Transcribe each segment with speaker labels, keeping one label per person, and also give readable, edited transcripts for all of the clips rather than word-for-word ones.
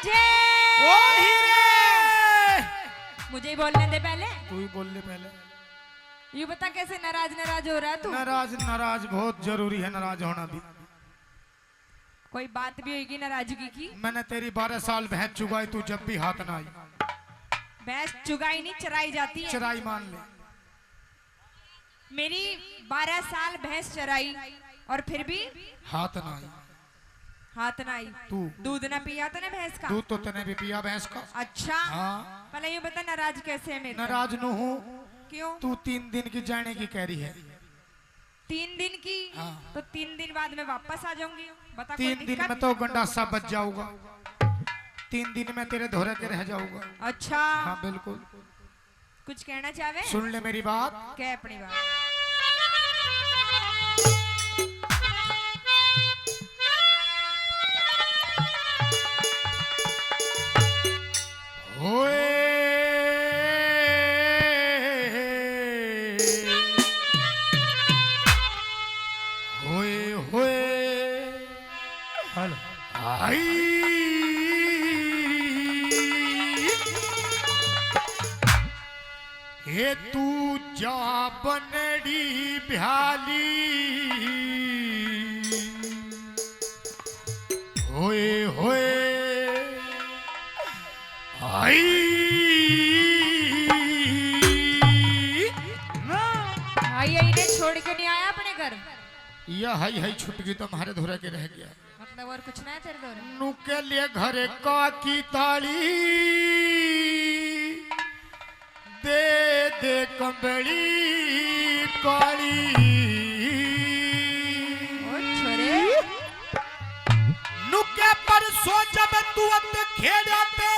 Speaker 1: रांझे।
Speaker 2: ओ हीरे,
Speaker 1: मुझे ही बोलने दे पहले।
Speaker 2: तू ही बोल ले पहले।
Speaker 1: ये बता कैसे नाराज नाराज हो रहा है तू?
Speaker 2: नाराज नाराज बहुत जरूरी है, नाराज होना भी।
Speaker 1: कोई बात भी होगी नाराजगी की?
Speaker 2: मैंने तेरी 12 साल भैंस चुगाई, तू जब भी हाथ ना आई।
Speaker 1: भैंस चुगाई नहीं चराई जाती है।
Speaker 2: चराई मान ले।
Speaker 1: मेरी 12 साल भैंस चराई और फिर भी
Speaker 2: हाथ ना आई।
Speaker 1: हाथ ना आई।
Speaker 2: तू
Speaker 1: दूध ना पिया तूने भैंस का?
Speaker 2: दूध तो तने भी पिया भैंस का।
Speaker 1: अच्छा
Speaker 2: हाँ।
Speaker 1: पहले ये बता नाराज कैसे है मेरे?
Speaker 2: नाराज न हूँ।
Speaker 1: क्यों?
Speaker 2: तू 3 दिन की जाने की कह रही है।
Speaker 1: 3 दिन की?
Speaker 2: हाँ।
Speaker 1: तो 3 दिन बाद मैं वापस आ जाऊंगी। बता
Speaker 2: 3 दिन में तो गंडासा बच जाऊंगा। 3 दिन में तेरे धोरे के रह जाऊंगा।
Speaker 1: अच्छा
Speaker 2: हाँ बिल्कुल।
Speaker 1: कुछ कहना चाहे?
Speaker 2: सुन ले मेरी बात।
Speaker 1: क्या अपनी बात?
Speaker 2: होए होए होए आई हे तू जा बनड़ी भ्याली होए होए आई
Speaker 1: ने छोड़ के नहीं आया अपने घर?
Speaker 2: यह हाई छुटकी तो हमारे धोरा के रह गया।
Speaker 1: मतलब और कुछ ना है तेरे दौर?
Speaker 2: नुके लिए घर का की ताली दे दे कंबड़ी काली।
Speaker 1: छोरे
Speaker 2: नुके पर सो जब तू अत खेड़ते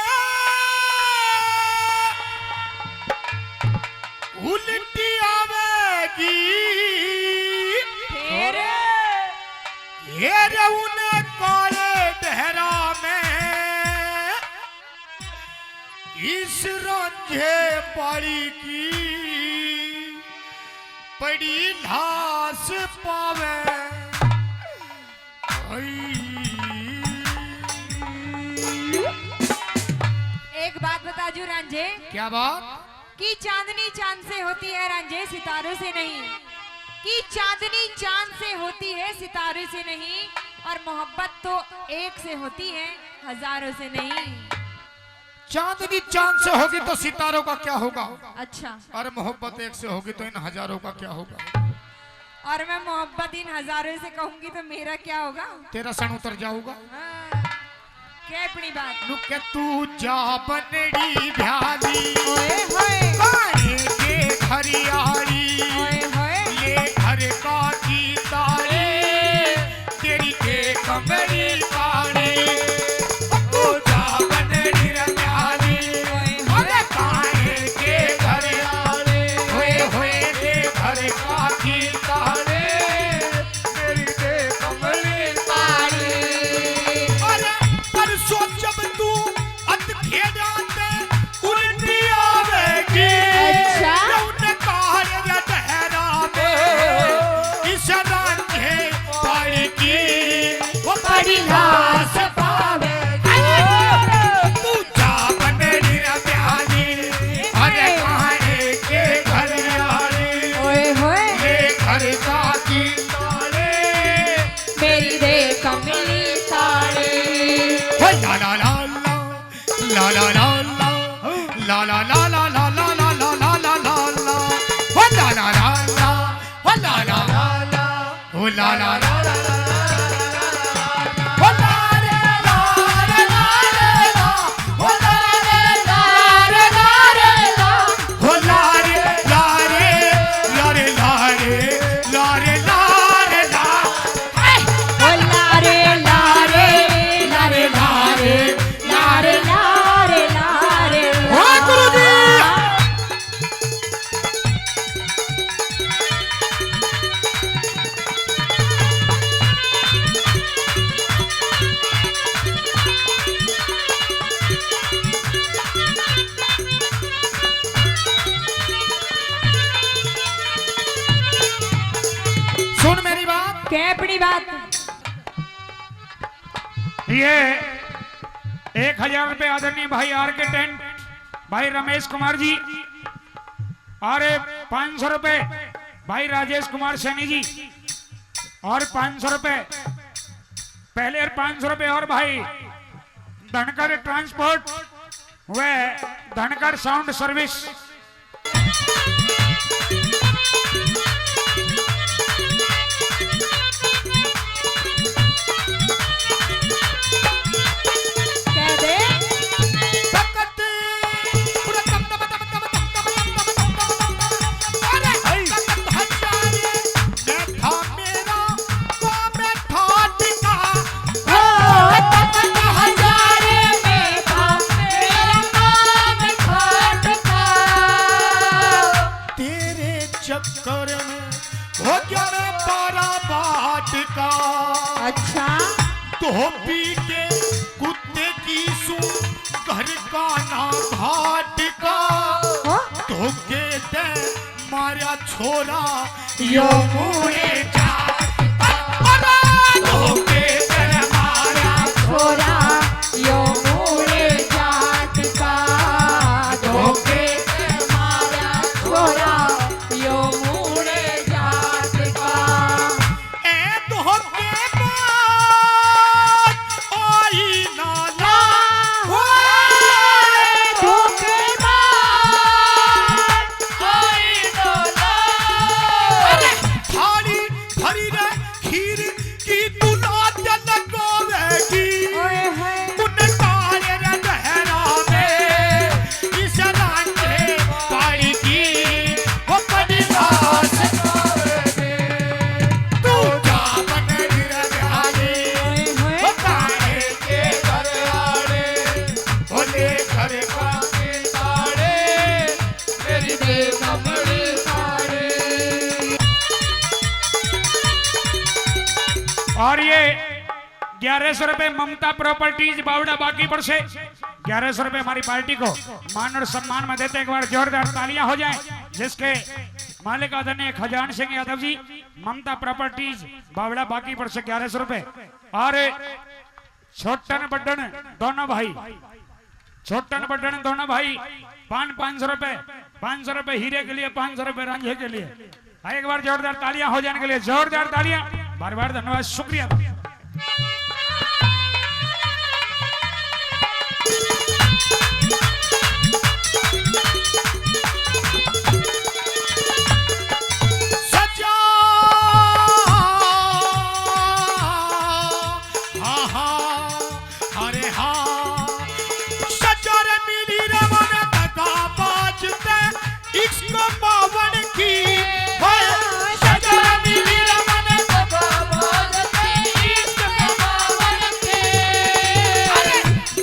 Speaker 2: उल्टी आवेगी
Speaker 1: फिर
Speaker 2: हेरे उन्हें काले डहरा में इस रंझे पाड़ी की पड़ी लाश पावे।
Speaker 1: एक बात बता जू रांझे।
Speaker 2: क्या बात?
Speaker 1: कि चांदनी चांद से होती है रांझे, सितारों से नहीं। कि चांदनी चांद से होती है, सितारों से नहीं। और मोहब्बत तो एक से होती है, हजारों से नहीं।
Speaker 2: चांदनी चांद से होगी तो सितारों का क्या होगा?
Speaker 1: अच्छा।
Speaker 2: और मोहब्बत एक से होगी तो इन हजारों का क्या होगा?
Speaker 1: और मैं मोहब्बत इन हजारों से कहूंगी तो मेरा क्या होगा?
Speaker 2: तेरा सण उतर जाऊंगा।
Speaker 1: हाँ। क्या अपनी बात?
Speaker 2: नुके तू जा बनड़ी भ्याली
Speaker 1: ओए होए
Speaker 2: काहे के हरियाली
Speaker 1: ओए होए
Speaker 2: ये घर का की तारी तेरी के कंबड़ी काली। तू जा बनड़ी भ्याली
Speaker 1: ओए
Speaker 2: काहे के हरियाली होए होए के घर का की तारी तेरी के कंबड़ी काली। परसों जब तू अत खेड़ाते उल्टी आवेगी।
Speaker 1: अच्छा।
Speaker 2: रौन कार या डहरा में इस रंझे पाड़ी की वो बड़ी लाश पावेगी। तू जा बनड़ी भ्याली अरे काहे के घरियाली
Speaker 1: ओए होए
Speaker 2: ये घर का की ताले
Speaker 1: मेरी दे कमली साड़ी।
Speaker 2: ला ला ला ला ला ला ला ला ला ला ला ला ला ला ला ला ला ला ला हो ला ला ला ला हो ला ला ला ला हो ला ला ला हो ला रे ला रे ला रे ला हो ला रे ला रे ला रे ला हो ला रे ला रे ला रे ला रे ला रे ला रे ला
Speaker 1: ओ लारे लारे लारे लारे लारे लारे लारे
Speaker 2: हो गुरुजी। सुन मेरी बात।
Speaker 1: क्या अपनी बात?
Speaker 2: ये
Speaker 3: 1000 रुपए आदरणीय भाई आर के टेंट भाई रमेश कुमार जी। और 500 रुपए भाई राजेश कुमार सैनी जी। और 500 रुपए पहले, और 500 रुपए और भाई धनकर ट्रांसपोर्ट व धनकर साउंड सर्विस।
Speaker 1: कह दे
Speaker 2: चक्कर में हो गया मैं पारा बाट का।
Speaker 1: अच्छा
Speaker 2: धोबी के कुत्ते की सू घर का ना घाट का। धोखे दे मारा छोरा यो मुए जा। धोखे दे मारा
Speaker 1: छोरा यो मुड़े जात का।
Speaker 2: धोखे
Speaker 1: छोरा यो मुड़े जात का।
Speaker 2: ए धोखे बाज आई नाला थाली भरी रे खीर की दुला लगावेगी। मुन काले रे दहरा में इस रांझे काली की वो बड़ी लाश गावेगी। तू जा बन रे बिहारी वो काले के घर आड़े बोले घर का के ताड़े मेरी दे कमड़ी ताड़े।
Speaker 3: और ये 1100 रुपए ममता प्रॉपर्टीज बावड़ा बाकी पर से 1100 रुपए हमारी पार्टी को मान और सम्मान में देते। एक बार जोरदार तालियां हो जाएं। जिसके मालिक आदरणीय खजान सिंह यादव जी, ममता प्रॉपर्टीज बावड़ा बाकी पर से 1100 रुपए। और छोटन बड्डन दोनों भाई, छोटन बड्डन दोनों भाई 500 रुपए, 500 रुपए हीरे के लिए, 500 रुपए रांझे के लिए। एक बार जोरदार तालियां हो जाने के लिए, जोरदार तालियां। बार बार धन्यवाद, शुक्रिया।
Speaker 2: सजा हाँ हाँ अरे हाँ सजर मिली रवन तका बाजते इश्क पावन की। सजर मिली रवन तका बाजते इश्क पावन की। अरे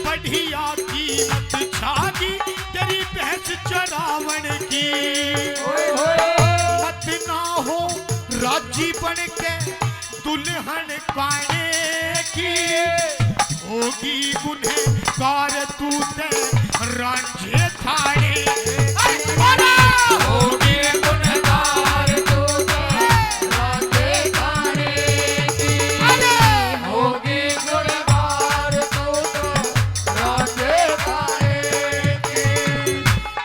Speaker 2: बढ़िया कीमत छागी तेरी भैंस चरावन की। मत ना हो राजी बन के दुल्हन पाने की। होगी गुनहगार तू ते रांझे थाने। होगी गुनहगार तू ते रांझे थाने की। होगी गुनहगार तू ते रांझे थाने की।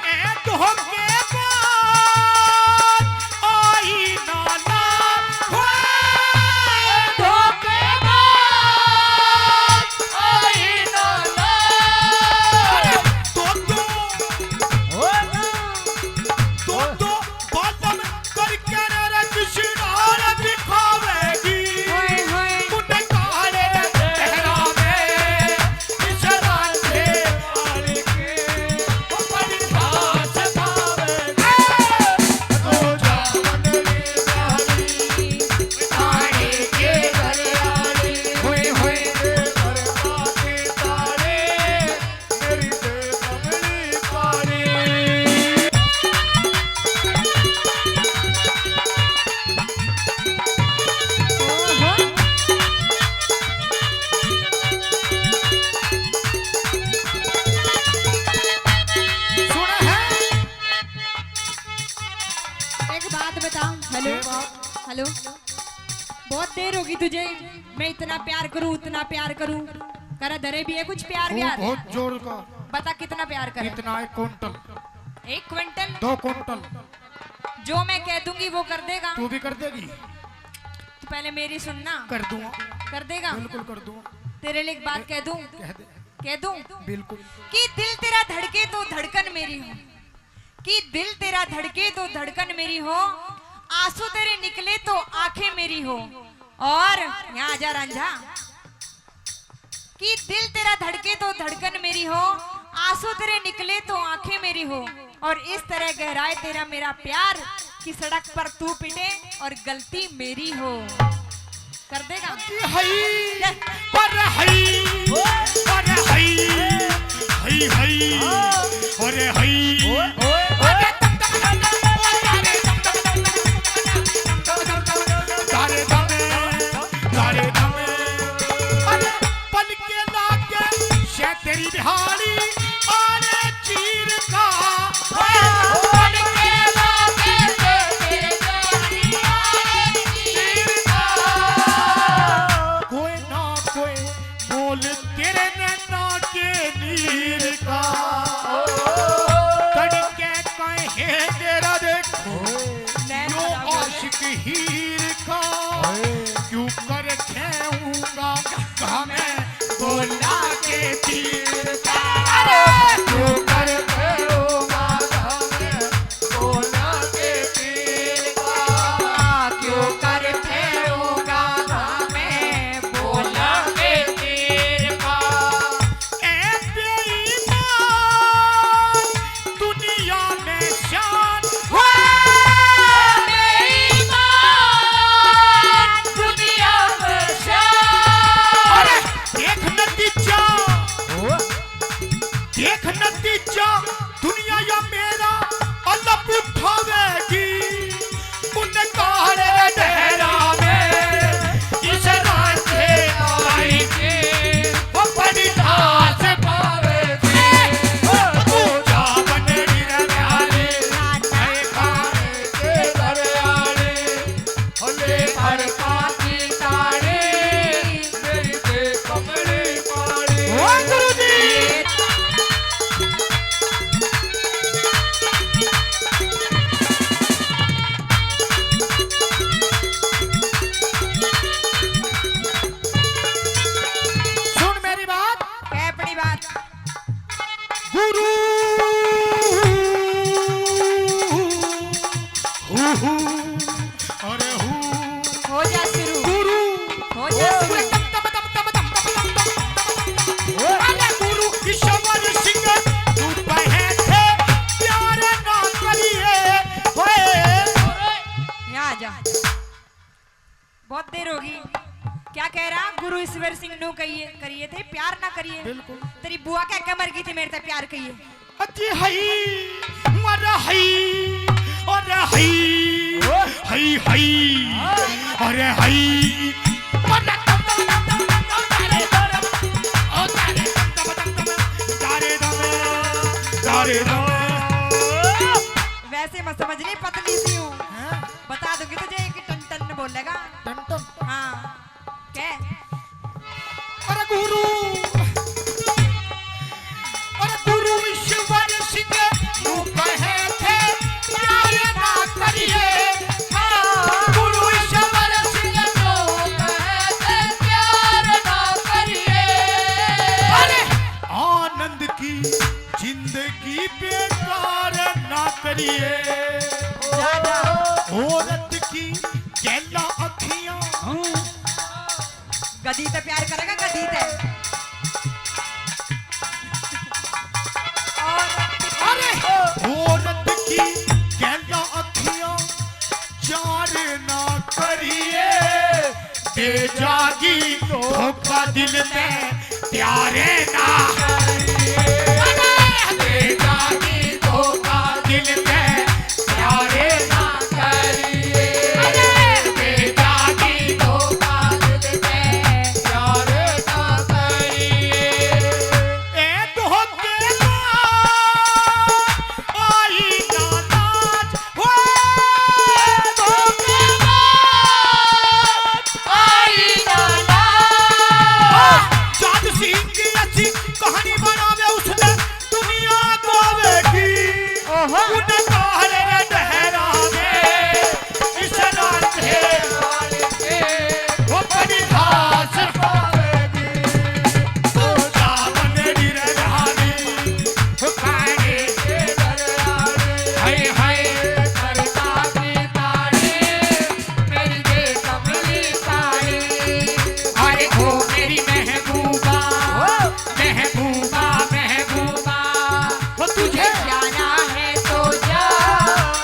Speaker 2: ए धोखे बाज आई नाला धोखे बाज आई नाला। तो बादम करके रख शिनार दिखावेगी। मुन काले तेहरा में इस रांझे वाली के वो बड़ी खास खावेगी। तो जा बनरी प्यारी तारे के घर आली। होए होए घर बाकी तारे मेरी दे कमली पारी। सुना है
Speaker 1: एक बात बताऊं। हेलो हेलो, बहुत देर होगी तुझे। मैं इतना प्यार करूं, उतना प्यार करूं, करा धरे भी है कुछ प्यार
Speaker 2: खूब
Speaker 1: व्यार?
Speaker 2: बहुत जोर का।
Speaker 1: बता कितना प्यार करे?
Speaker 2: कितना? 1 क्विंटल,
Speaker 1: 1 क्विंटल?
Speaker 2: 2 क्विंटल।
Speaker 1: जो मैं कह दूंगी वो कर देगा?
Speaker 2: तू भी कर देगी?
Speaker 1: तो पहले मेरी सुनना।
Speaker 2: कर दूंगा,
Speaker 1: कर देगा?
Speaker 2: बिल्कुल कर दूंगा।
Speaker 1: तेरे लिए एक बात कह दूं?
Speaker 2: कह दे।
Speaker 1: कह दूं
Speaker 2: बिल्कुल।
Speaker 1: कि दिल तेरा धड़के तो धड़कन मेरी हो, कि दिल तेरा धड़के तो धड़कन मेरी हो, आंसू तेरे निकले तो आंखें मेरी हो। और यहाँ आजा रांझा, कि दिल तेरा धड़के तो धड़कन मेरी हो, आंसू तेरे निकले तो आंखें मेरी हो। और इस तरह गहराए तेरा मेरा प्यार कि सड़क पर तू पिटे और गलती मेरी हो। कर देगा?
Speaker 2: हई पर हई पर हई हई हई अरे हई अरे तारे दमे अरे पल के लागे शे तेरी बिहारी अरे चीर का पल के लागे शे तेरी बिहारी चीर का कोई ना कोई बोल तेरे नैना के नीर का तड़के कहे तेरा देखो यो आशिक हीर का क्यों कर खेऊंगा कहा मैं बोला के तीर का क्यों कर खेऊंगा कहा मैं बोला के तीर का क्यों कर खेऊंगा कहा मैं बोला के तीर का ए बेईमान दुनिया में शान देख नतीजा दुनिया या मेरा अलब उठावेगी उन काले डहरा में इस रांझे आई के वो बड़ी धास पावेगी तू जा बनड़ी रंगाले आए खाने के दरयाले हले हर काटी तारे मेरी के कमरे पाड़े ओ गुरुजी गुरु अरे
Speaker 1: हो जा शुरू,
Speaker 2: गुरु
Speaker 1: हो जा शुरू।
Speaker 2: अरे गुरु ईश्वर सिंह तू कहे थे प्यार ना करिए
Speaker 1: यहाँ आ जा, बहुत देर होगी। क्या कह रहा? गुरु ईश्वर सिंह नु करिए थे प्यार ना करिए।
Speaker 2: बिल्कुल।
Speaker 1: तेरी बुआ क्या क्या मर गई थी मेरे से प्यार कहिए?
Speaker 2: अच्छी हई मर हई अरे हई हई हई अरे हई
Speaker 1: वैसे मत समझनी, पतली सी हूँ। बता दूंगी तुझे कि टन टन बोलेगा। हाँ क्या?
Speaker 2: अरे गुरु ईश्वर सिंह तू कहे थे प्यार ना करिए गुरु ईश्वर सिंह तू कहे थे प्यार ना करिए अरे आनंद की जिंदगी बेकार ना करिए औरत की गैला अखियां
Speaker 1: गधी से प्यार करेगा, गधी से।
Speaker 2: औरत की गैला अखियां चार ना करिए दे जागी धोखा दिल में प्यारे ना करिए दे जागी धोखा दिल में प्यारे ना करिए दे जागी धोखा दिल में प्यारे ना करिए ए धोखे सिंह
Speaker 1: ओहो
Speaker 2: उन काले डहरा में इस रांझे वो बड़ी घास खावेगी तो दामन डिरगानी काने के डराने हाय हाय करता की ताड़ी मेरी दे कमली ताड़ी अरे ओ मेरी महबूबा महबूबा महबूबा वो तुझे
Speaker 1: जाना है तो जा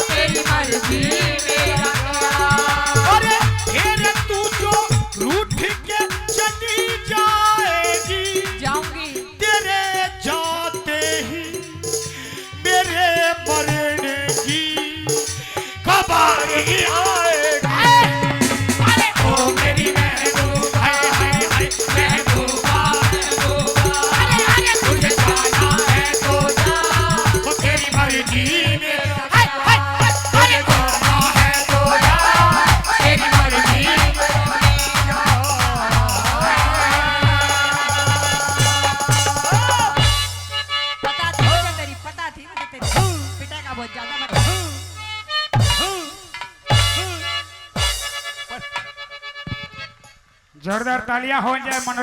Speaker 1: तेरी मर्जी मेरा क्या।
Speaker 2: अरे फिर तू जो रूठ के चली जाएगी
Speaker 1: जाऊंगी
Speaker 2: तेरे जाते ही मेरे मरने की खबर ही आएगी अरे ओ मेरी महबूबा हाय हाय हाय महबूबा महबूबा अरे अरे तुझे जाना है तो जा वो तेरी मर्जी में हाय हाय हाय अरे जाना है तो जा तेरी मर्जी
Speaker 1: पता थी मुझे तेरी पिटेगा बहुत ज्यादा मतलब
Speaker 3: जोरदार तालियां हो जाए मनोरंजन